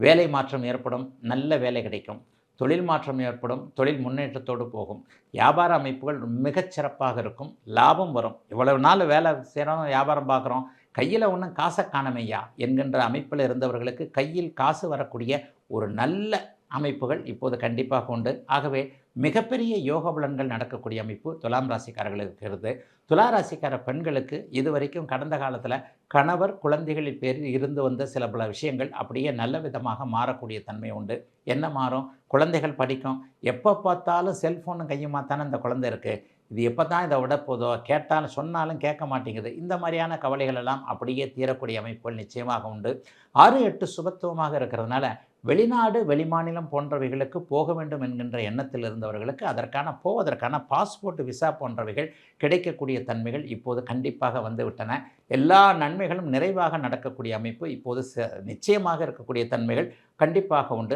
வேலை மாற்றம் ஏற்படும், நல்ல வேலை கிடைக்கும். தொழில் மாற்றம் ஏற்படும், தொழில் முன்னேற்றத்தோடு போகும். வியாபார அமைப்புகள் மிகச் சிறப்பாக இருக்கும். லாபம் வரும். இவ்வளவு நாள் வேலை செய்கிறோம், வியாபாரம் பார்க்குறோம். கையில ஒண்ணும் காச காணோமய்யா என்கின்ற அமைப்பில் இருந்தவர்களுக்கு கையில் காசு வரக்கூடிய ஒரு நல்ல அமைப்புகள் இப்போது கண்டிப்பாக உண்டு. ஆகவே மிகப்பெரிய யோக பலன்கள் நடக்கக்கூடிய அமைப்பு துலாம் ராசிக்காரர்களுக்கு இருக்கிறது. துலா ராசிக்கார பெண்களுக்கு இதுவரைக்கும் கடந்த காலத்தில கணவர், குழந்தைகளின் பேரில் இருந்து வந்த சில பல விஷயங்கள் அப்படியே நல்ல விதமாக மாறக்கூடிய தன்மை உண்டு. என்ன மாறும்? குழந்தைகள் படிக்கும். எப்போ பார்த்தாலும் செல்ஃபோனும் கையுமா தானே இந்த குழந்தை இருக்கு. இது எப்போ தான் இதை விட போதோ, கேட்டாலும் சொன்னாலும் கேட்க மாட்டேங்குது. இந்த மாதிரியான கவலைகள் எல்லாம் அப்படியே தீரக்கூடிய அமைப்புகள் நிச்சயமாக உண்டு. 6, 8 சுபத்துவமாக இருக்கிறதுனால வெளிநாடு, வெளிமாநிலம் போன்றவைகளுக்கு போக வேண்டும் என்கின்ற எண்ணத்தில் இருந்தவர்களுக்கு போவதற்கான பாஸ்போர்ட், விசா போன்றவைகள் கிடைக்கக்கூடிய தன்மைகள் இப்போது கண்டிப்பாக வந்துவிட்டன. எல்லா நன்மைகளும் நிறைவாக நடக்கக்கூடிய அமைப்பு இப்போது நிச்சயமாக இருக்கக்கூடிய தன்மைகள் கண்டிப்பாக உண்டு.